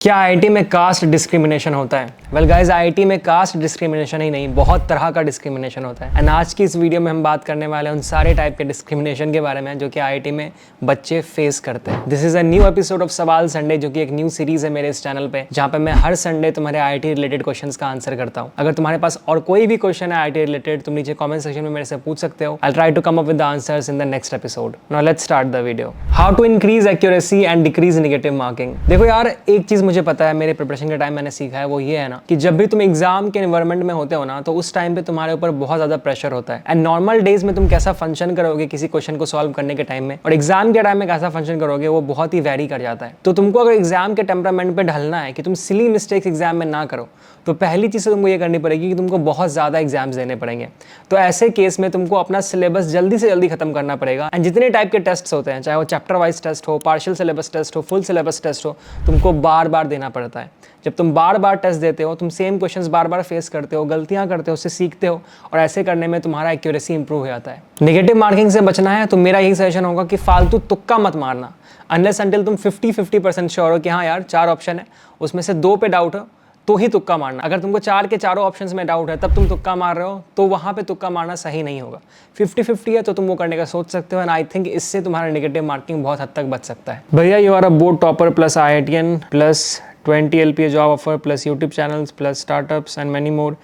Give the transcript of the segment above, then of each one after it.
क्या आईआईटी में caste discrimination होता है? वेल गाइस, आईआईटी में कास्ट डिस्क्रिमिनेशन ही नहीं, बहुत तरह का डिस्क्रिमिनेशन होता है। एंड आज की इस वीडियो में हम बात करने वाले हैं उन सारे टाइप के डिस्क्रिमिनेशन के बारे में जो कि आईआईटी में बच्चे फेस करते हैं। This is a new episode of सवाल संडे, जो कि एक न्यू सीरीज है मेरे इस चैनल पे, जहाँ पे मैं हर संडे तुम्हारे आईआईटी रिलेटेड क्वेश्चंस का आंसर करता हूँ। अगर तुम्हारे पास और कोई भी क्वेश्चन है आईआईटी रिलेटेड, तुम नीचे कॉमेंट सेक्शन में मेरे से पूछ सकते हो। I try to come up with the answers in the next episode. Now let's start the video. How to increase accuracy and decrease negative marking. देखो यार, एक चीज मुझे पता है, मेरे प्रिपरेशन के टाइम मैंने सीखा है, वो ये है ना कि जब भी तुम एग्जाम के एनवायरनमेंट में होते हो ना, तो उस टाइम पे तुम्हारे ऊपर बहुत ज्यादा प्रेशर होता है। एंड नॉर्मल डेज में तुम कैसा फंक्शन करोगे किसी क्वेश्चन को सॉल्व करने के टाइम में, और एग्जाम के टाइम में कैसा फंक्शन करोगे, वो बहुत ही वेरी कर जाता है। तो तुमको अगर एग्जाम के टेम्परामेंट पे ढलना है कि तुम सिली मिस्टेक्स एग्जाम में ना करो, तो पहली चीज तुमको ये करनी पड़ेगी कि तुमको बहुत ज्यादा एग्जाम्स देने पड़ेंगे। तो ऐसे केस में तुमको अपना सिलेबस जल्दी से जल्दी खत्म करना पड़ेगा। एंड जितने टाइप के टेस्ट होते हैं, चाहे वो चैप्टर वाइज टेस्ट हो, पार्शियल सिलेबस टेस्ट हो, फुल सिलेबस टेस्ट हो, तुमको बार बार देना पड़ता है। जब तुम बार बार टेस्ट देते हो, तुम सेम क्वेश्चंस बार बार फेस करते हो, गलतियां करते हो, उससे सीखते हो, और ऐसे करने में तुम्हारा एक्यूरेसी इंप्रूव हो जाता है। नेगेटिव मार्किंग से बचना है तो मेरा यही सजेशन होगा कि फालतू तुक्का मत मारना। अनलेस अंटिल तुम 50-50% श्योर हो कि हाँ यार 4 ऑप्शन है, उसमें से 2 पे डाउट हो, तो ही तुक्का मारना। अगर तुमको 4 के चारों ऑप्शंस में डाउट है तब तुम तुक्का मार रहे हो, तो वहां पे तुक्का मारना सही नहीं होगा। 50-50 है तो तुम वो करने का सोच सकते हो। एंड आई थिंक इससे तुम्हारा नेगेटिव मार्किंग बहुत हद तक बच सकता है। भैया, you are a board topper plus IITian plus 20 LPA job offer plus YouTube channels plus startups and many more.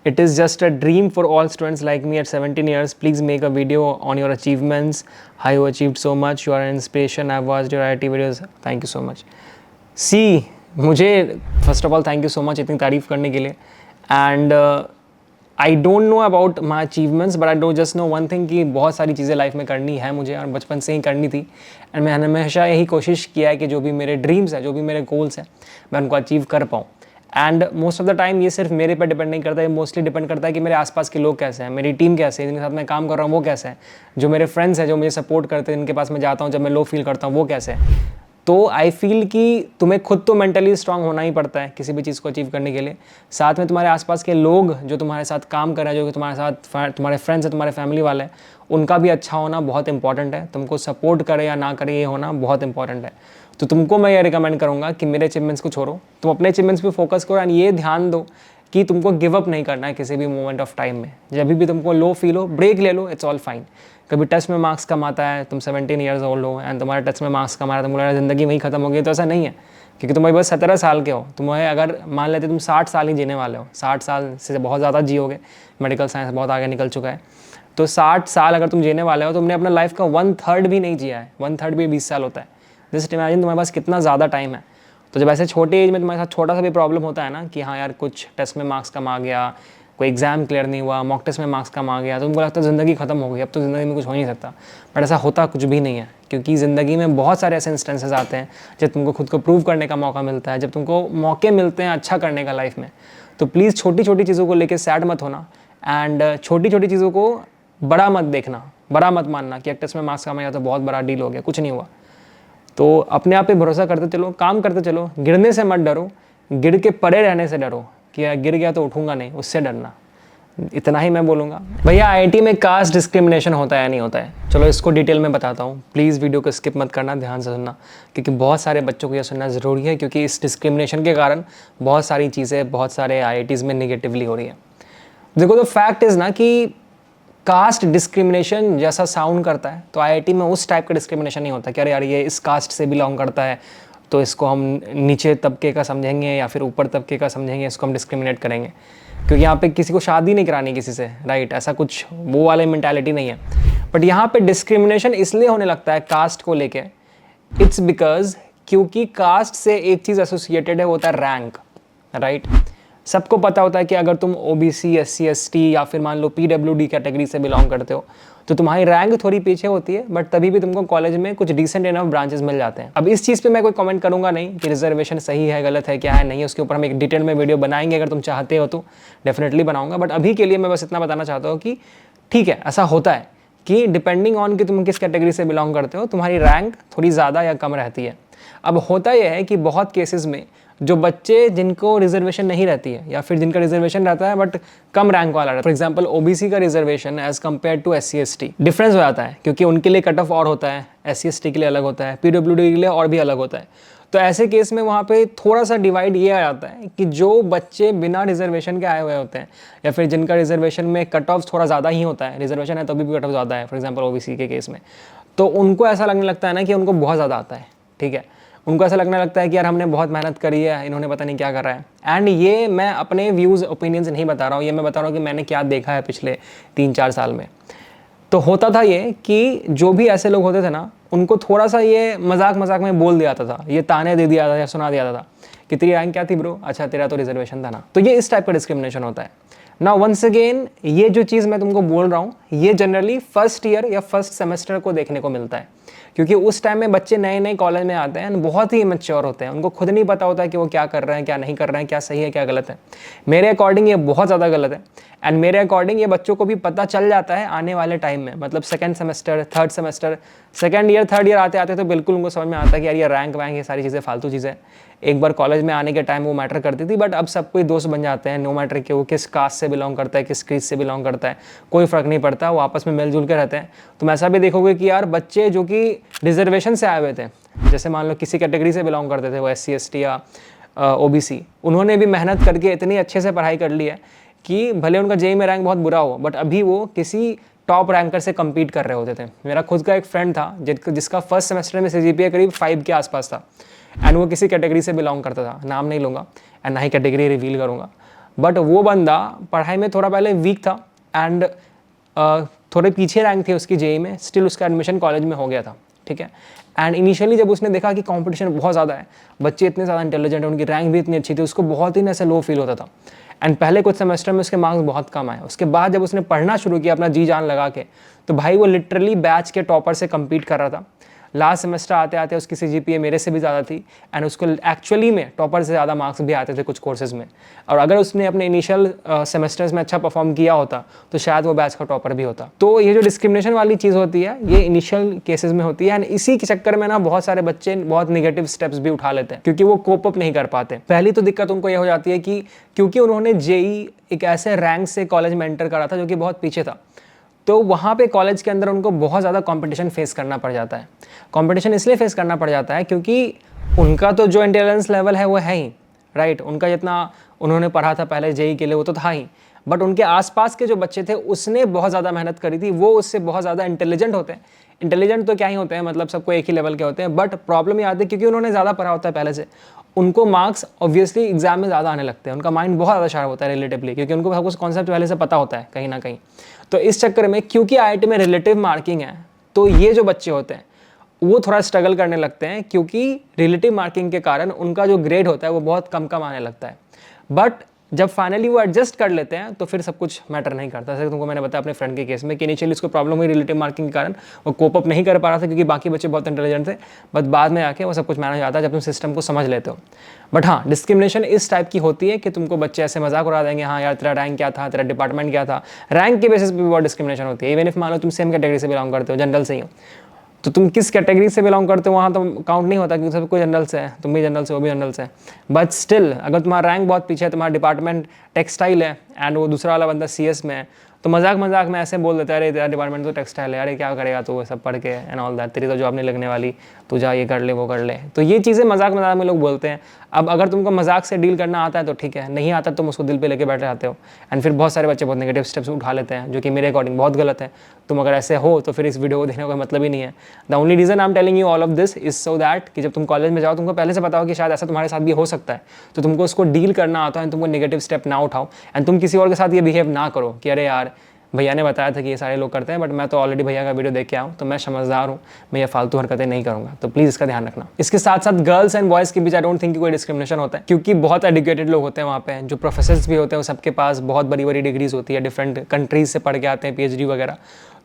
It is just a dream for all students like me at 17 years. Please make a video on your achievements. How you achieved so much. You are an inspiration. I've watched your IIT videos. Thank you so much. See, मुझे first of all thank you so much इतनी तारीफ करने के लिए। And I don't know about my achievements, but I don't just know one thing कि बहुत सारी चीज़ें लाइफ में करनी है मुझे, और बचपन से ही करनी थी। एंड मैंने हमेशा यही कोशिश किया है कि जो भी मेरे ड्रीम्स हैं, जो भी मेरे गोल्स हैं, मैं उनको अचीव कर पाऊँ। And most of the time ये सिर्फ मेरे पर डिपेंड नहीं करता, ये मोस्टली डिपेंड करता है कि मेरे आसपास के लोग कैसे हैं, मेरी टीम कैसे है, जिनके साथ मैं काम कर रहा हूँ वो कैसे हैं, जो मेरे फ्रेंड्स हैं जो मुझे सपोर्ट करते हैं, जिनके पास मैं जाता हूँ जब मैं लो फील करता हूँ, वो कैसे हैं। तो आई फील कि तुम्हें खुद तो मेंटली स्ट्रांग होना ही पड़ता है किसी भी चीज़ को अचीव करने के लिए। साथ में तुम्हारे आसपास के लोग जो तुम्हारे साथ काम कर रहे हैं, जो कि तुम्हारे साथ तुम्हारे फ्रेंड्स हैं, तुम्हारे फैमिली वाले हैं, उनका भी अच्छा होना बहुत इंपॉर्टेंट है। तुमको सपोर्ट करे या ना करे, ये होना बहुत इंपॉर्टेंट है। तो तुमको मैं ये रिकमेंड करूँगा कि मेरे अचीवमेंट्स को छोड़ो, तुम अपने अचीवमेंट्स पे फोकस करो। एंड ये ध्यान दो कि तुमको गिव अप नहीं करना है किसी भी मोमेंट ऑफ टाइम में। जब भी तुमको लो फील हो, ब्रेक ले लो, इट्स ऑल फाइन। कभी टेस्ट में मार्क्स कम आता है, तुम 17 ईयर्स ओल्ड हो एंड तुम्हारे टेस्ट में मार्क्स कम आ रहा है, तुम्हारा ज़िंदगी वहीं खत्म हो गई, तो ऐसा नहीं है। क्योंकि तुम अभी बस 17 साल के हो। तुम्हें अगर मान लेते तुम 60 साल ही जीने वाले हो, 60 साल से बहुत ज़्यादा जियोगे, मेडिकल साइंस बहुत आगे निकल चुका है, तो 60 साल अगर तुम जीने वाले हो, तुमने अपना लाइफ का 1/3 भी नहीं जिया है। 1/3 भी 20 साल होता है। जस्ट इमेजिन तुम्हारे पास कितना ज़्यादा टाइम है। तो जब ऐसे छोटे एज में तुम्हारे साथ छोटा सा भी प्रॉब्लम होता है ना कि हाँ यार कुछ टेस्ट में मार्क्स कम आ गया, कोई एग्जाम क्लियर नहीं हुआ, मॉक टेस्ट में मार्क्स कम आ गया, तो तुमको लगता है ज़िंदगी खत्म हो गई, अब तो ज़िंदगी में कुछ हो नहीं सकता। बट ऐसा होता कुछ भी नहीं है, क्योंकि ज़िंदगी में बहुत सारे ऐसे इंस्टेंसेस आते हैं जब तुमको खुद को प्रूव करने का मौका मिलता है, जब तुमको मौके मिलते हैं अच्छा करने का लाइफ में। तो प्लीज़ छोटी छोटी चीज़ों को लेकर सैड मत होना। एंड छोटी छोटी चीज़ों को बड़ा मत देखना, बड़ा मत मानना कि एक टेस्ट में मार्क्स कम आया तो बहुत बड़ा डील हो गया, कुछ नहीं हुआ। तो अपने आप पे भरोसा करते चलो, काम करते चलो, गिरने से मत डरो, गिर के पड़े रहने से डरो कि गिर गया तो उठूंगा नहीं, उससे डरना। इतना ही मैं बोलूँगा। भैया, आईआईटी में कास्ट डिस्क्रिमिनेशन होता है या नहीं होता है? चलो इसको डिटेल में बताता हूँ। प्लीज़ वीडियो को स्किप मत करना, ध्यान से सुनना, क्योंकि बहुत सारे बच्चों को यह सुनना ज़रूरी है, क्योंकि इस डिस्क्रिमिनेशन के कारण बहुत सारी चीज़ें बहुत सारे आईआईटीज़ में निगेटिवली हो रही है। देखो, तो फैक्ट इज़ ना कि कास्ट डिस्क्रिमिनेशन जैसा साउंड करता है, तो आईआईटी में उस टाइप का डिस्क्रिमिनेशन नहीं होता कि अरे यार ये इस कास्ट से बिलोंग करता है तो इसको हम नीचे तबके का समझेंगे या फिर ऊपर तबके का समझेंगे, इसको हम डिस्क्रिमिनेट करेंगे। क्योंकि यहाँ पे किसी को शादी नहीं करानी किसी से, राइट? ऐसा कुछ वो वाले मेंटालिटी नहीं है। बट यहाँ पे डिस्क्रिमिनेशन इसलिए होने लगता है कास्ट को लेके, इट्स बिकॉज क्योंकि कास्ट से एक चीज़ एसोसिएटेड है, वो होता है रैंक, राइट? सबको पता होता है कि अगर तुम ओबीसी, SC, ST या फिर मान लो PWD कैटेगरी से बिलोंग करते हो, तो तुम्हारी रैंक थोड़ी पीछे होती है, बट तभी भी तुमको कॉलेज में कुछ डिसेंट इनफ ब्रांचेस मिल जाते हैं। अब इस चीज़ पे मैं कोई कमेंट करूंगा नहीं कि रिजर्वेशन सही है, गलत है, क्या है, नहीं है। उसके ऊपर हम एक डिटेल में वीडियो बनाएंगे, अगर तुम चाहते हो तो डेफिनेटली बनाऊंगा। बट अभी के लिए मैं बस इतना बताना चाहता हूँ कि ठीक है, ऐसा होता है कि डिपेंडिंग ऑन कि तुम किस कैटेगरी से बिलोंग करते हो, तुम्हारी रैंक थोड़ी ज़्यादा या कम रहती है। अब होता यह है कि बहुत केसेस में जो बच्चे जिनको रिजर्वेशन नहीं रहती है, या फिर जिनका रिजर्वेशन रहता है बट कम रैंक वाला रहता है, फॉर एग्जांपल ओबीसी का reservation as compare to SC ST difference हो जाता है, क्योंकि उनके लिए कट ऑफ और होता है, SC ST के लिए अलग होता है, PWD के लिए और भी अलग होता है। तो ऐसे केस में वहाँ पे थोड़ा सा डिवाइड ये आ जाता है कि जो बच्चे बिना रिजर्वेशन के आए हुए होते हैं या फिर जिनका रिजर्वेशन में कट ऑफ थोड़ा ज़्यादा ही होता है, रिजर्वेशन है तो भी कट ऑफ ज़्यादा है, फॉर एग्जांपल ओबीसी के केस में, तो उनको ऐसा लगने लगता है ना कि उनको बहुत ज़्यादा आता है, ठीक है। उनको ऐसा लगने लगता है कि यार हमने बहुत मेहनत करी है, इन्होंने पता नहीं क्या कर रहा है। एंड ये मैं अपने व्यूज़ ओपिनियंस नहीं बता रहा हूँ, ये मैं बता रहा हूँ कि मैंने क्या देखा है पिछले 3-4 साल में। तो होता था ये कि जो भी ऐसे लोग होते थे ना, उनको थोड़ा सा ये मजाक मजाक में बोल दिया जाता था, ये ताने दे दिया था या सुना दिया था कि तेरी रैंक क्या थी ब्रो, अच्छा तेरा तो रिजर्वेशन था ना। तो ये इस टाइप का डिस्क्रिमिनेशन होता है ना। वंस अगेन ये जो चीज़ मैं तुमको बोल रहा हूँ, ये जनरली फर्स्ट ईयर या फर्स्ट सेमेस्टर को देखने को मिलता है, क्योंकि उस टाइम में बच्चे नए नए कॉलेज में आते हैं, बहुत ही इमेच्योर होते हैं, उनको खुद नहीं पता होता है कि वो क्या कर रहे हैं, क्या नहीं कर रहे हैं, क्या सही है क्या गलत है। मेरे अकॉर्डिंग ये बहुत ज़्यादा गलत है। एंड मेरे अकॉर्डिंग ये बच्चों को भी पता चल जाता है आने वाले टाइम में, मतलब second semester, third semester, second year, third year आते आते तो बिल्कुल उनको समझ में आता है कि यार ये रैंक वैंक ये सारी चीज़ें फालतू चीज़ें। एक बार कॉलेज में आने के टाइम वो मैटर करती थी, बट अब सब कोई दोस्त बन जाते हैं, नो मैटर कि वो किस कास्ट से बिलोंग करता है, किस क्रीज से बिलोंग करता है, कोई फ़र्क नहीं पड़ता, वो आपस में मिलजुल के रहते हैं। तुम ऐसा भी देखोगे कि यार बच्चे जो कि रिजर्वेशन से आए हुए थे, जैसे मान लो किसी कैटेगरी से बिलोंग करते थे, वो SC ST या OBC, उन्होंने भी मेहनत करके इतनी अच्छे से पढ़ाई कर ली है कि भले उनका जेईई में रैंक बहुत बुरा हो, बट अभी वो किसी टॉप रैंकर से कम्पीट कर रहे होते थे। मेरा खुद का एक फ्रेंड था जिसका फर्स्ट सेमेस्टर में CGPA करीब 5 के आसपास था, एंड वो किसी कैटेगरी से बिलोंग करता था, नाम नहीं लूँगा एंड ना ही कैटेगरी रिवील करूँगा। बट वो बंदा पढ़ाई में थोड़ा पहले वीक था एंड थोड़े पीछे रैंक थी उसकी जेईई में, स्टिल उसका एडमिशन कॉलेज में हो गया था, ठीक है। एंड इनिशियली जब उसने देखा कि कंपटीशन बहुत ज़्यादा है, बच्चे इतने ज़्यादा इंटेलिजेंट हैं, उनकी रैंक भी इतनी अच्छी थी, उसको बहुत ही ऐसे लो फील होता था। एंड पहले कुछ सेमेस्टर में उसके मार्क्स बहुत कम आए। उसके बाद जब उसने पढ़ना शुरू किया अपना जी जान लगा के, तो भाई वो लिटरली बैच के टॉपर से कम्पीट कर रहा था। लास्ट सेमेस्टर आते आते उसकी CGPA मेरे से भी ज़्यादा थी, एंड उसको एक्चुअली में टॉपर से ज़्यादा मार्क्स भी आते थे कुछ कोर्सेज में। और अगर उसने अपने इनिशियल सेमेस्टर्स में अच्छा परफॉर्म किया होता तो शायद वो बैच का टॉपर भी होता। तो ये जो डिस्क्रिमिनेशन वाली चीज़ होती है, ये इनिशियल केसेस में होती है, एंड इसी के चक्कर में ना बहुत सारे बच्चे बहुत निगेटिव स्टेप्स भी उठा लेते हैं, क्योंकि वो कोप अप नहीं कर पाते। पहली तो दिक्कत उनको ये हो जाती है कि क्योंकि उन्होंने जेईई एक ऐसे रैंक से कॉलेज में एंटर करा था जो कि बहुत पीछे था, तो वहाँ पे कॉलेज के अंदर उनको बहुत ज़्यादा कंपटीशन फेस करना पड़ जाता है। कंपटीशन इसलिए फेस करना पड़ जाता है क्योंकि उनका तो जो इंटेलिजेंस लेवल है वो है ही, राइट, उनका जितना उन्होंने पढ़ा था पहले जेईई के लिए वो तो था ही, बट उनके आसपास के जो बच्चे थे उसने बहुत ज़्यादा मेहनत करी थी, वो उससे बहुत ज़्यादा इंटेलिजेंट होते हैं। इंटेलिजेंट तो क्या ही होते हैं, मतलब सबको एक ही लेवल के होते हैं, बट प्रॉब्लम ये आती है क्योंकि उन्होंने ज़्यादा पढ़ा होता है पहले से, उनको मार्क्स ऑब्वियसली एग्जाम में ज़्यादा आने लगते हैं, उनका माइंड बहुत ज़्यादा शार्प होता है रिलेटिवली, क्योंकि उनको सब कुछ कॉन्सेप्ट पहले से पता होता है कहीं ना कहीं। तो इस चक्कर में क्योंकि IIT में रिलेटिव मार्किंग है, तो ये जो बच्चे होते हैं वो थोड़ा स्ट्रगल करने लगते हैं, क्योंकि रिलेटिव मार्किंग के कारण उनका जो ग्रेड होता है वो बहुत कम कम आने लगता है। बट जब फाइनली वो एडजस्ट कर लेते हैं तो फिर सब कुछ मैटर नहीं करता। जैसे तुमको मैंने बताया अपने फ्रेंड के केस में कि इनिशियली उसको प्रॉब्लम हुई रिलेटिव मार्किंग के कारण, वो कोप अप नहीं कर पा रहा था क्योंकि बाकी बच्चे बहुत इंटेलिजेंट थे, बट बाद में आके वो सब कुछ मैनेज हो जाता है जब तुम सिस्टम को समझ लेते हो। बट हाँ, डिस्क्रिमिनेशन इस टाइप की होती है कि तुमको बच्चे ऐसे मजाक उड़ा देंगे, हाँ यार तेरा रैंक क्या था, तेरा डिपार्टमेंट क्या था, रैंक के बेसिस पे भी बहुत डिस्क्रिमिनेशन होती है। इवन इफ मान लो तुम सेम कैटेगरी से बिलोंग करते हो, जनरल से ही हो, तो तुम किस कैटेगरी से बिलोंग करते हो वहाँ तो काउंट नहीं होता, क्योंकि सब कोई जनरल से है, तुम भी जनरल से, वो भी जनरल से है। बट स्टिल अगर तुम्हारा रैंक बहुत पीछे है, तुम्हारा डिपार्टमेंट टेक्सटाइल है एंड वो दूसरा वाला बंदा CS में है, तो मजाक मजाक में ऐसे बोल देते हैं, अरे तेरा डिपार्टमेंट तो टेक्सटाइल है, अरे क्या करेगा तू सब पढ़ के एंड ऑल दैट, तेरी तो जॉब नहीं लगने वाली, तू जा ये कर ले वो कर ले। तो ये चीज़ें मजाक मजाक में लोग बोलते हैं। अब अगर तुमको मजाक से डील करना आता है तो ठीक है, नहीं आता तुम उसको दिल पे लेके बैठे रहते हो, एंड फिर बहुत सारे बच्चे बहुत नेगेटिव स्टेप्स उठा लेते हैं, जो कि मेरे अकॉर्डिंग बहुत गलत है। तुम अगर ऐसे हो तो फिर इस वीडियो को देखने का मतलब ही नहीं है। The only reason I am telling you all of this is so that कि जब तुम कॉलेज में जाओ तुमको पहले से पता हो कि शायद ऐसा तुम्हारे साथ भी हो सकता है, तो तुमको उसको डील करना आता है, तुमको नेगेटिव स्टेप ना उठाओ एंड तुम किसी और के साथ ये बिहेव ना करो कि अरे यार भैया ने बताया था कि ये सारे लोग करते हैं, बट मैं तो ऑलरेडी भैया का वीडियो देख के आऊँ, तो मैं समझदार हूँ, मैं ये फालतू हरकतें नहीं करूँगा। तो प्लीज़ इसका ध्यान रखना। इसके साथ साथ गर्ल्स एंड बॉयज़ के बीच आई डोंट थिंक कि कोई डिस्क्रिमिनेशन होता है, क्योंकि बहुत एजुकेटेड लोग होते हैं वहाँ पे, जो प्रोफेसर्स भी होते हैं, सबके पास बहुत बड़ी बड़ी डिग्रीज होती है, डिफरेंट कंट्रीज से पढ़ के आते हैं, PhD वगैरह।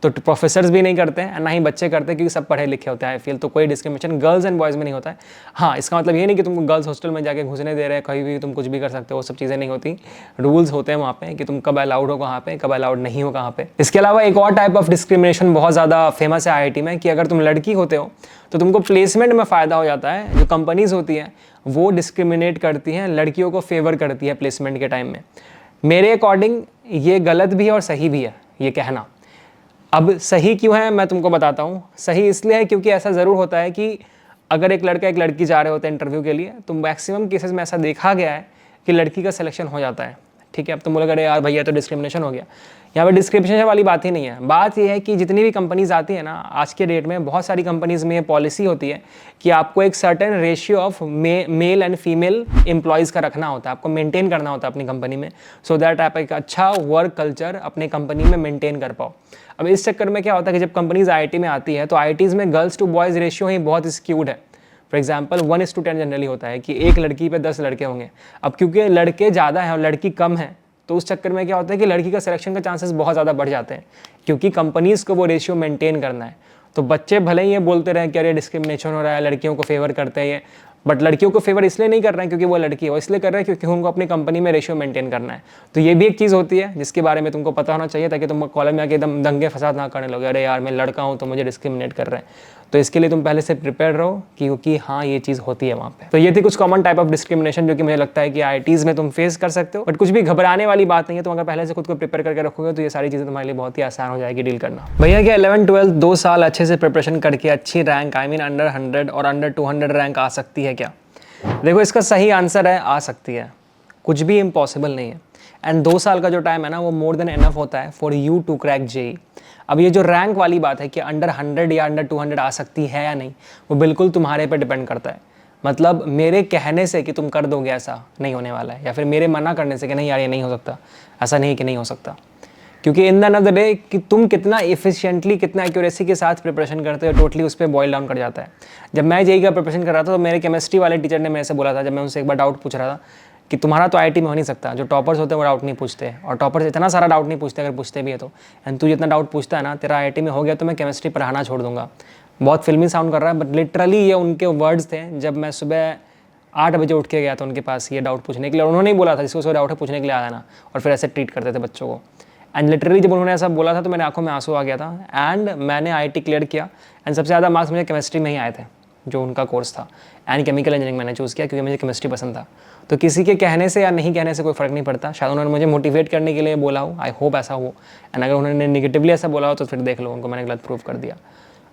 तो प्रोफेसर्स भी नहीं करते हैं, ना ही बच्चे करते हैं, क्योंकि सब पढ़े लिखे होते हैं। आई फील तो कोई डिस्क्रिमिनेशन गर्ल्स एंड बॉयज़ में नहीं होता है। हाँ, इसका मतलब ये नहीं कि तुमको गर्ल्स हॉस्टल में जाके घुसने दे रहे हैं, कहीं भी तुम कुछ भी कर सकते हो, वो सब चीज़ें नहीं होती। रूल्स होते हैं वहाँ पे कि तुम कब अलाउड हो कहाँ पे, कब अलाउड नहीं हो कहाँ पे। इसके अलावा एक और टाइप ऑफ डिस्क्रिमिनेशन बहुत ज़्यादा फेमस है IIT में, कि अगर तुम लड़की होते हो तो तुमको प्लेसमेंट में फ़ायदा हो जाता है। जो कंपनीज़ होती हैं वो डिस्क्रिमिनेट करती हैं, लड़कियों को फेवर करती है प्लेसमेंट के टाइम में। मेरे अकॉर्डिंग ये गलत भी है और सही भी है ये कहना। अब सही क्यों है मैं तुमको बताता हूँ। सही इसलिए है क्योंकि ऐसा ज़रूर होता है कि अगर एक लड़का एक लड़की जा रहे होते हैं इंटरव्यू के लिए, तो मैक्सिमम केसेस में ऐसा देखा गया है कि लड़की का सिलेक्शन हो जाता है। ठीक है, अब तुम बोलोगे अरे यार भैया तो डिस्क्रिमिनेशन हो गया। यहाँ पे डिस्क्रिमिनेशन वाली बात ही नहीं है। बात यह है कि जितनी भी कंपनीज आती है ना आज के डेट में, बहुत सारी कंपनीज में ये पॉलिसी होती है कि आपको एक certain ratio of male and female employees का रखना होता है, आपको मेंटेन करना होता है अपनी कंपनी में, सो दैट आप एक अच्छा वर्क कल्चर अपने कंपनी में मेंटेन कर पाओ। अब इस चक्कर में क्या होता है कि जब कंपनीज आईटी में आती है तो आईटीज़ में गर्ल्स टू बॉयज़ रेशियो ही बहुत स्क्यूड है। फॉर एग्जाम्पल 1:10 जनरली होता है कि एक लड़की पे 10 लड़के होंगे। अब क्योंकि लड़के ज़्यादा हैं और लड़की कम है, तो उस चक्कर में क्या होता है कि लड़की का सिलेक्शन का चांसेस बहुत ज़्यादा बढ़ जाते हैं, क्योंकि कंपनीज़ को वो रेशियो मेंटेन करना है। तो बच्चे भले ही ये बोलते रहे कि अरे डिस्क्रिमिनेशन हो रहा है, लड़कियों को फेवर करते हैं, बट लड़कियों को फेवर इसलिए नहीं कर रहे हैं क्योंकि वो लड़की है, वो इसलिए कर रहे हैं क्योंकि उनको अपनी कंपनी में रेशियो मेंटेन करना है। तो ये भी एक चीज़ होती है जिसके बारे में तुमको पता होना चाहिए, ताकि तुम कॉलेज में आके एकदम दंगे फसाद ना करने लगे, अरे यार मैं लड़का हूँ तो मुझे डिस्क्रिमिनेट कर रहे हैं। तो इसके लिए तुम पहले से प्रिपेयर रहो क्योंकि हाँ ये चीज़ होती है वहाँ पे। तो ये थी कुछ कॉमन टाइप ऑफ डिस्क्रिमिनेशन जो कि मुझे लगता है कि आईटीज़ में तुम फेस कर सकते हो, बट कुछ भी घबराने वाली बात नहीं है। तुम अगर पहले से खुद को प्रिपेयर करके रखोगे तो ये सारी चीज़ें तुम्हारे लिए बहुत ही आसान हो जाएगी डील करना। भैया क्या 11-12 2 साल अच्छे से प्रिपरेशन करके अच्छी रैंक अंडर 100 और अंडर 200 रैंक आ सकती है क्या? देखो इसका सही आंसर है आ सकती है, कुछ भी इम्पॉसिबल नहीं है। एंड 2 साल का जो टाइम है ना वो मोर देन इनफ होता है for you to crack JEE. अब ये जो रैंक वाली बात है कि अंडर 100 या अंडर 200 आ सकती है या नहीं, वो बिल्कुल तुम्हारे पे डिपेंड करता है। मतलब मेरे कहने से कि तुम कर दोगे ऐसा नहीं होने वाला है, या फिर मेरे मना करने से कि नहीं यार ये नहीं हो सकता, ऐसा नहीं कि नहीं हो सकता। क्योंकि in the end of the day कि तुम कितना एफिशिएंटली कितना एक्यूरेसी के साथ प्रिपरेशन करते हो टोटली उस पर बॉयल डाउन कर जाता है। जब मैं जेईई का प्रिपरेशन कर रहा था तो मेरे केमिस्ट्री वाले टीचर ने मेरे से बोला था, जब मैं उनसे एक बार डाउट पूछ रहा था कि तुम्हारा तो आईआईटी में हो नहीं सकता, जो टॉपर्स होते हैं वो डाउट नहीं पूछते, और टॉपर्स इतना सारा डाउट नहीं पूछते, अगर पूछते भी है तो, एंड तू जितना डाउट पूछता है ना तेरा आईआईटी में हो गया तो मैं केमिस्ट्री पढ़ाना छोड़ दूंगा। बहुत फिल्मी साउंड कर रहा है बट लिटरली ये उनके वर्ड्स थे जब मैं सुबह 8 बजे उठ के गया था उनके पास ये डाउट पूछने के लिए। उन्होंने ही बोला था जिसको डाउट है पूछने के लिए आया ना, और फिर ऐसे ट्रीट करते थे बच्चों को। एंड लिटरली जब उन्होंने ऐसा बोला था तो मेरे आंखों में आंसू आ गया था। एंड मैंने आईआईटी क्लियर किया एंड सबसे ज़्यादा मार्क्स मुझे केमिस्ट्री में ही आए थे, जो उनका कोर्स था। एंड केमिकल इंजीनियरिंग मैंने चूज़ किया क्योंकि मुझे केमिस्ट्री पसंद था। तो किसी के कहने से या नहीं कहने से कोई फ़र्क नहीं पड़ता, शायद उन्होंने मुझे मोटिवेट करने के लिए बोला हो, आई होप ऐसा हो। एंड अगर उन्होंने नेगेटिवली ऐसा बोला हो तो फिर देख लो, उनको मैंने गलत प्रूव कर दिया।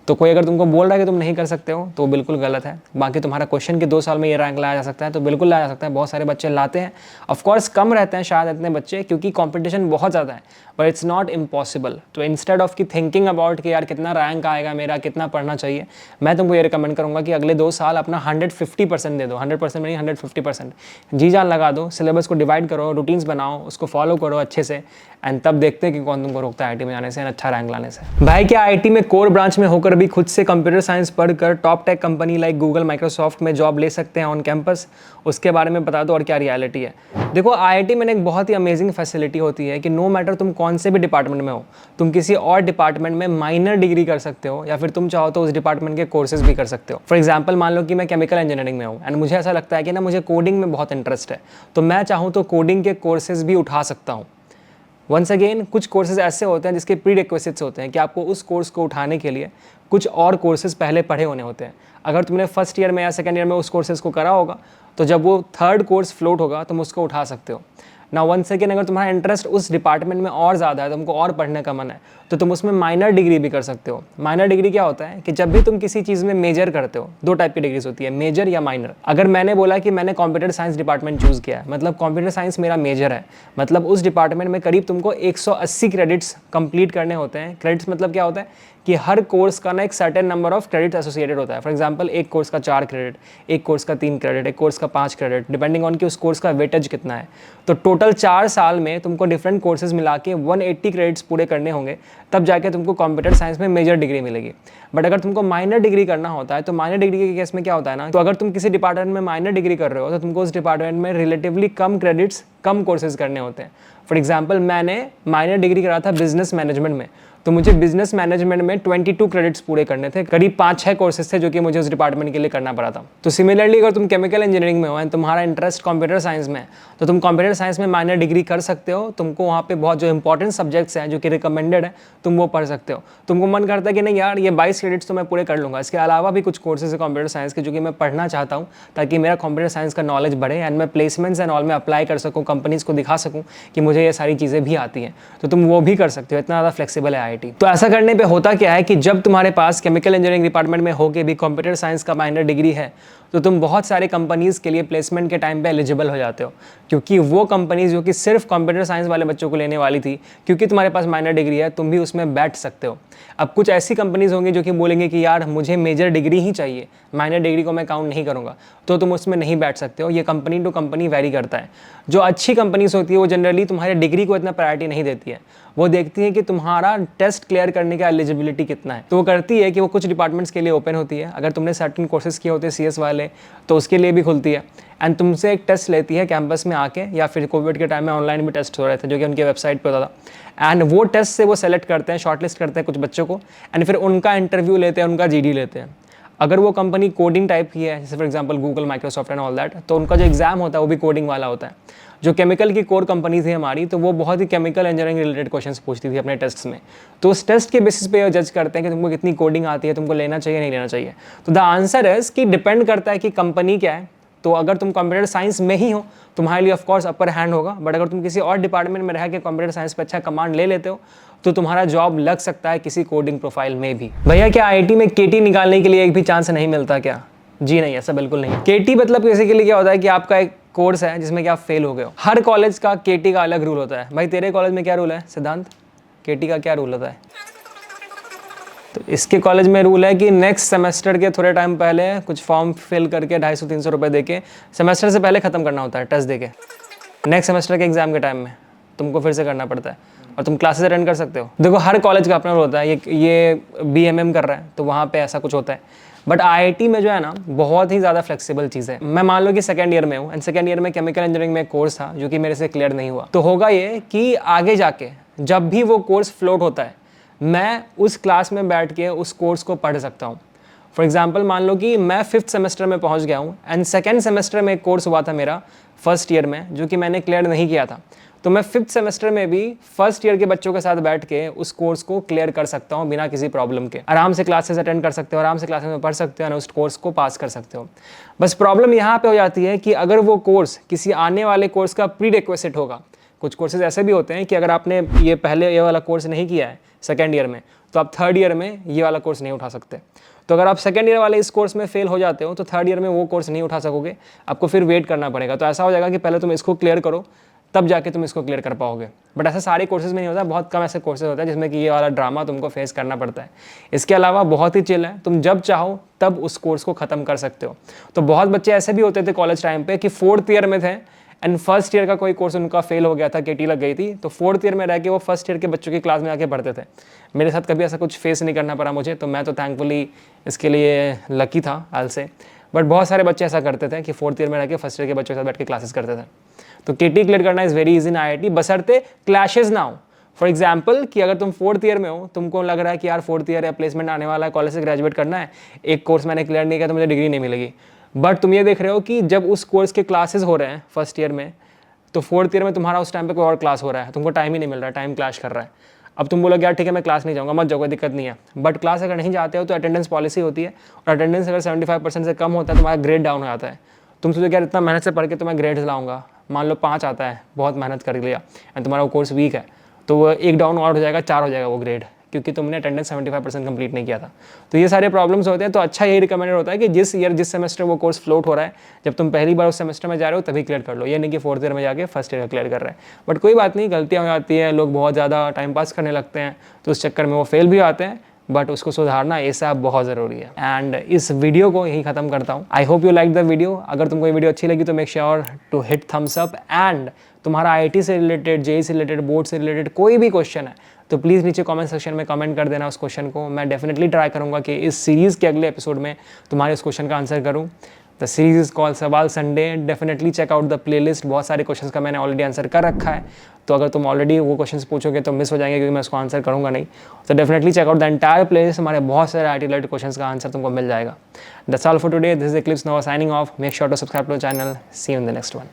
तो कोई अगर तुमको बोल रहा है कि तुम नहीं कर सकते हो तो बिल्कुल गलत है। बाकी तुम्हारा क्वेश्चन कि 2 साल में ये रैंक लाया जा सकता है, तो बिल्कुल लाया जा सकता है। बहुत सारे बच्चे लाते हैं, ऑफकोर्स कम रहते हैं शायद इतने बच्चे क्योंकि कंपटीशन बहुत ज़्यादा है, बट इट्स नॉट इम्पॉसिबल। तो इंस्टेड ऑफ की थिंकिंग अबाउट कि यार कितना रैंक आएगा मेरा, कितना पढ़ना चाहिए, मैं तुमको ये रिकमेंड करूँगा कि अगले 2 साल अपना 150% दे दो। 100% नहीं 150%, जी जान लगा दो, सिलेबस को डिवाइड करो, रूटीन्स बनाओ, उसको फॉलो करो अच्छे से, एंड तब देखते हैं कि कौन तुमको रोकता है आईटी में जाने से, अच्छा रैंक लाने से। भाई क्या आईटी में कोर ब्रांच में होकर भी खुद से कंप्यूटर साइंस पढ़कर top tech company like Google Microsoft में जॉब ले सकते हैं ऑन कैंपस? उसके बारे में बता दो और क्या रियलिटी है। देखो आईआईटी में एक बहुत ही अमेजिंग फैसिलिटी होती है कि नो मैटर तुम कौन से भी डिपार्टमेंट में हो, तुम किसी और डिपार्टमेंट में माइनर डिग्री कर सकते हो, या फिर तुम चाहो तो उस डिपार्टमेंट के कोर्सेज भी कर सकते हो। फॉर एग्जाम्पल मान लो कि मैं केमिकल इंजीनियरिंग में हूँ एंड मुझे ऐसा लगता है कि ना मुझे कोडिंग में बहुत इंटरेस्ट है, तो मैं चाहूँ तो कोडिंग के कोर्सेज भी उठा सकता हूँ। वंस अगेन कुछ कोर्सेज ऐसे होते हैं जिसके प्री रिक्वेजिट्स होते हैं कि आपको उस कोर्स को उठाने के लिए कुछ और कोर्सेज पहले पढ़े होने होते हैं। अगर तुमने फर्स्ट ईयर में या सेकंड ईयर में उस कोर्सेज को करा होगा तो जब वो थर्ड कोर्स फ्लोट होगा तुम उसको उठा सकते हो ना। वंस अगेन अगर तुम्हारा इंटरेस्ट उस डिपार्टमेंट में और ज़्यादा है, तुमको और पढ़ने का मन है, तो तुम उसमें माइनर डिग्री भी कर सकते हो। माइनर डिग्री क्या होता है कि जब भी तुम किसी चीज़ में मेजर करते हो, 2 टाइप की डिग्रीज होती है, मेजर या माइनर। अगर मैंने बोला कि मैंने कंप्यूटर साइंस डिपार्टमेंट चूज़ किया है, मतलब कंप्यूटर साइंस मेरा मेजर है, मतलब उस डिपार्टमेंट में करीब तुमको 180 क्रेडिट्स कंप्लीट करने होते हैं। क्रेडिट्स मतलब क्या होता है कि हर कोर्स का ना एक certain number of credit associated होता है। फॉर एग्जांपल एक कोर्स का 4 क्रेडिट, एक कोर्स का 3 क्रेडिट, एक कोर्स का 5 क्रेडिट, डिपेंडिंग ऑन कि उस कोर्स का वेटेज कितना है। तो टोटल 4 साल में तुमको डिफरेंट कोर्सेज मिला के 180 क्रेडिट्स पूरे करने होंगे, तब जाके तुमको कंप्यूटर साइंस में मेजर डिग्री मिलेगी। बट अगर तुमको माइनर डिग्री करना होता है तो माइनर डिग्री के केस में क्या होता है ना, तो अगर तुम किसी डिपार्टमेंट में माइनर डिग्री कर रहे हो तो तुमको उस डिपार्टमेंट में रिलेटिवली कम क्रेडिट्स, कम कोर्सेज करने होते हैं। फॉर एग्जाम्पल मैंने माइनर डिग्री करा था बिजनेस मैनेजमेंट में, तो मुझे बिजनेस मैनेजमेंट में 22 क्रेडिट्स पूरे करने थे। करीब 5-6 कोर्सेज थे जो कि मुझे उस डिपार्टमेंट के लिए करना पड़ा था। तो सिमिलरली अगर तुम केमिकल इंजीनियरिंग में हो एंड तुम्हारा इंटरेस्ट कंप्यूटर साइंस में, तो तुम कंप्यूटर साइंस में माइनर डिग्री कर सकते हो। तुमको वहाँ पे बहुत जो इंपॉर्टेंट सब्जेक्ट्स हैं जो कि रिकमेंडेड है तुम वो पढ़ सकते हो। तुमको मन करता है कि नहीं यार ये 22 क्रेडिट्स तो मैं पूरे कर लूँगा, इसके अलावा भी कुछ कोर्सेज है कंप्यूटर साइंस के जो कि मैं पढ़ना चाहता हूँ ताकि मेरा कंप्यूटर साइंस का नॉलेज बढ़े एंड मैं प्लेसमेंट्स एंड ऑल में अप्लाई कर सकूँ, कंपनीज़ को दिखा सकूँ कि मुझे ये सारी चीज़ें भी आती हैं, तो तुम वो भी कर सकते हो। इतना ज़्यादा फ्लेक्सिबल है IIT। तो ऐसा करने पे होता क्या है कि जब तुम्हारे पास केमिकल इंजीनियरिंग डिपार्टमेंट में होके भी कंप्यूटर साइंस का माइनर डिग्री है तो तुम बहुत सारे कंपनीज़ के लिए प्लेसमेंट के टाइम पे एलिजिबल हो जाते हो, क्योंकि वो कंपनीज़ जो कि सिर्फ कंप्यूटर साइंस वाले बच्चों को लेने वाली थी, क्योंकि तुम्हारे पास माइनर डिग्री है तुम भी उसमें बैठ सकते हो। अब कुछ ऐसी कंपनीज़ होंगी जो कि बोलेंगे कि यार मुझे मेजर डिग्री ही चाहिए, माइनर डिग्री को मैं काउंट नहीं करूँगा, तो तुम उसमें नहीं बैठ सकते हो। ये कंपनी टू कंपनी वेरी करता है। जो अच्छी कंपनीज़ होती है वो जनरली तुम्हारे डिग्री को इतना प्रायोरिटी नहीं देती है, वो देखती है कि तुम्हारा टेस्ट क्लियर करने का एलिजिबिलिटी कितना है। तो वो करती है कि वो कुछ डिपार्टमेंट्स के लिए ओपन होती है, अगर तुमने सर्टेन कोर्सेज किए होते हैं CS वाले तो उसके लिए भी खुलती है, एंड तुमसे एक टेस्ट लेती है कैंपस में आके, या फिर कोविड के टाइम में ऑनलाइन भी टेस्ट हो रहे थे जो कि उनके वेबसाइट पे होता था, एंड वो टेस्ट से वो सेलेक्ट करते हैं, शॉर्टलिस्ट करते हैं कुछ बच्चों को, एंड फिर उनका इंटरव्यू लेते हैं, उनका GD लेते हैं। अगर वो कंपनी कोडिंग टाइप की है, जैसे for example Google, Microsoft and all that, तो उनका जो एग्जाम होता है वो भी कोडिंग वाला होता है। जो केमिकल की कोर कंपनी थी हमारी, तो वो बहुत ही केमिकल इंजीनियरिंग रिलेटेड क्वेश्चंस पूछती थी अपने टेस्ट्स में। तो उस टेस्ट के बेसिस पे जज करते हैं कि तुमको कितनी कोडिंग आती है, तुमको लेना चाहिए नहीं लेना चाहिए। तो द आंसर इज कि डिपेंड करता है कि कंपनी क्या है। तो अगर तुम कंप्यूटर साइंस में ही हो तुम्हारे लिए ऑफकोर्स अपर हैंड होगा, बट अगर तुम किसी और डिपार्टमेंट में रह के कंप्यूटर साइंस पे अच्छा कमांड ले लेते हो तो तुम्हारा जॉब लग सकता है किसी कोडिंग प्रोफाइल में भी। भैया क्या IIT में KT निकालने के लिए एक भी चांस नहीं मिलता क्या? जी नहीं, ऐसा बिल्कुल नहीं। KT मतलब किसी के लिए क्या होता है कि आपका एक कोर्स है जिसमें कि आप फेल हो गए हो। हर कॉलेज का KT का अलग रूल होता है। भाई तेरे कॉलेज में क्या रूल है सिद्धांत? KT का क्या रूल होता है? तो इसके कॉलेज में रूल है कि नेक्स्ट सेमेस्टर के थोड़े टाइम पहले कुछ फॉर्म फिल करके 250-300 रुपये दे के सेमेस्टर से पहले ख़त्म करना होता है, टेस्ट दे के। नेक्स्ट सेमेस्टर के एग्जाम के टाइम में तुमको फिर से करना पड़ता है और तुम क्लासेस अटेंड कर सकते हो। देखो हर कॉलेज का अपना रूल होता है। ये BMM कर रहा है तो वहाँ पे ऐसा कुछ होता है, बट IIT में जो है ना बहुत ही ज़्यादा फ्लेक्सिबल चीज़ है। मैं मान लो कि सेकंड ईयर में हूँ एंड सेकंड ईयर में केमिकल इंजीनियरिंग में एक कोर्स था जो कि मेरे से क्लियर नहीं हुआ। तो होगा ये कि आगे जाके जब भी वो कोर्स फ्लोट होता है मैं उस क्लास में बैठ के उस कोर्स को पढ़ सकता हूँ। फॉर एग्जाम्पल मान लो कि मैं 5th सेमेस्टर में पहुँच गया हूँ एंड सेकेंड सेमेस्टर में एक कोर्स हुआ था मेरा फर्स्ट ईयर में जो कि मैंने क्लियर नहीं किया था, तो मैं 5th सेमेस्टर में भी फर्स्ट ईयर के बच्चों के साथ बैठ के उस कोर्स को क्लियर कर सकता हूँ बिना किसी प्रॉब्लम के। आराम से क्लासेस अटेंड कर सकते हो, आराम से क्लासेस में पढ़ सकते हो और उस कोर्स को पास कर सकते हो। बस प्रॉब्लम यहाँ पे हो जाती है कि अगर वो कोर्स किसी आने वाले कोर्स का प्री रिक्वेस्ट होगा। कुछ कोर्सेज ऐसे भी होते हैं कि अगर आपने ये पहले ये वाला कोर्स नहीं किया है सेकेंड ईयर में तो आप थर्ड ईयर में ये वाला कोर्स नहीं उठा सकते। तो अगर आप सेकेंड ईयर वाले इस कोर्स में फेल हो जाते हो तो थर्ड ईयर में वो कोर्स नहीं उठा सकोगे, आपको फिर वेट करना पड़ेगा। तो ऐसा हो जाएगा कि पहले तुम इसको क्लियर करो तब जाके तुम इसको क्लियर कर पाओगे। बट ऐसा सारे कोर्सेज में नहीं होता, बहुत कम ऐसे कोर्सेज होते हैं जिसमें कि ये वाला ड्रामा तुमको फेस करना पड़ता है। इसके अलावा बहुत ही चिल है, तुम जब चाहो तब उस कोर्स को ख़त्म कर सकते हो। तो बहुत बच्चे ऐसे भी होते थे कॉलेज टाइम पे कि 4th ईयर में थे एंड फर्स्ट ईयर का कोई कोर्स उनका फेल हो गया था, KT लग गई थी, तो 4th ईयर में रह के वो फर्स्ट ईयर के बच्चों की क्लास में आके पढ़ते थे। मेरे साथ कभी ऐसा कुछ फेस नहीं करना पड़ा मुझे, तो मैं तो थैंकफुली इसके लिए लकी था हाल से। बट बहुत सारे बच्चे ऐसा करते थे कि 4th ईयर में रह के फर्स्ट ईयर के बच्चों के साथ बैठ के क्लासेस करते थे। तो KT क्लियर करना is very easy in IIT, बशर्ते क्लैशेज ना हो। फॉर एग्जाम्पल कि अगर तुम 4th ईयर में हो, तुमको लग रहा है कि यार 4th ईयर है, प्लेसमेंट आने वाला है, कॉलेज से ग्रेजुएट करना है, एक कोर्स मैंने क्लियर नहीं किया तो मुझे डिग्री नहीं मिलेगी। बट तुम ये देख रहे हो कि जब उस कोर्स के क्लासेस हो रहे हैं फर्स्ट ईयर में, तो 4th ईयर में तुम्हारा उस टाइम पे कोई और क्लास हो रहा है, तुमको टाइम ही नहीं मिल रहा है, टाइम क्लैश कर रहा है। अब तुम बोलोगे यार ठीक है मैं क्लास नहीं जाऊँगा, मत जाओ, कोई दिक्कत नहीं है। बट क्लास अगर नहीं जाते हो तो अटेंडेंस पॉलिसी होती है, और अटेंडेंस अगर 75% से कम होता है तो तुम्हारा ग्रेड डाउन हो जाता है। तुम सोचो यार इतना मेहनत से पढ़ के तो मैं ग्रेड्स लाऊंगा, मान लो 5 आता है, बहुत मेहनत कर लिया एंड तुम्हारा वो कोर्स वीक है, तो वो एक डाउन और हो जाएगा, 4 हो जाएगा वो ग्रेड, क्योंकि तुमने अटेंडेंस 75% कंप्लीट नहीं किया था। तो ये सारे प्रॉब्लम्स होते हैं। तो अच्छा यही रिकमेंडेड होता है कि जिस ईयर जिस सेमेस्टर वो कोर्स फ्लोट हो रहा है, जब तुम पहली बार उस सेमेस्टर में जा रहे हो तभी क्लियर कर लो, ये नहीं कि 4th ईयर में जाके फर्स्ट ईयर का क्लियर कर रहे हैं। बट कोई बात नहीं, गलतियाँ हो जाती हैं, लोग बहुत ज़्यादा टाइम पास करने लगते हैं तो उस चक्कर में वो फेल भी आते हैं, बट उसको सुधारना ये सब बहुत ज़रूरी है। एंड इस वीडियो को यही ख़त्म करता हूँ। I hope you like the video. अगर तुमको ये वीडियो अच्छी लगी तो make sure to hit thumbs up. And तुम्हारा IIT से रिलेटेड, JEE से रिलेटेड, बोर्ड से रिलेटेड कोई भी क्वेश्चन है तो प्लीज़ नीचे कमेंट सेक्शन में कमेंट कर देना उस क्वेश्चन को। मैं डेफिनेटली ट्राई करूँगा कि इस सीरीज़ के अगले एपिसोड में तुम्हारे उस क्वेश्चन का आंसर करूँ। The series is called Sawal Sunday. Definitely check out the playlist. बहुत सारे क्वेश्चंस का मैंने ऑलरेडी आंसर कर रखा है, तो अगर तुम ऑलरेडी वो क्वेश्चंस पूछोगे तो मिस हो जाएंगे क्योंकि मैं उसको आंसर करूँगा नहीं। तो definitely check out the entire playlist. हमारे बहुत सारे IIT रिलेटेड क्वेश्चंस का आंसर तुमको मिल जाएगा। That's all for today. This is Eclipse Nova signing off. Make sure to subscribe to the channel. See you in the next one.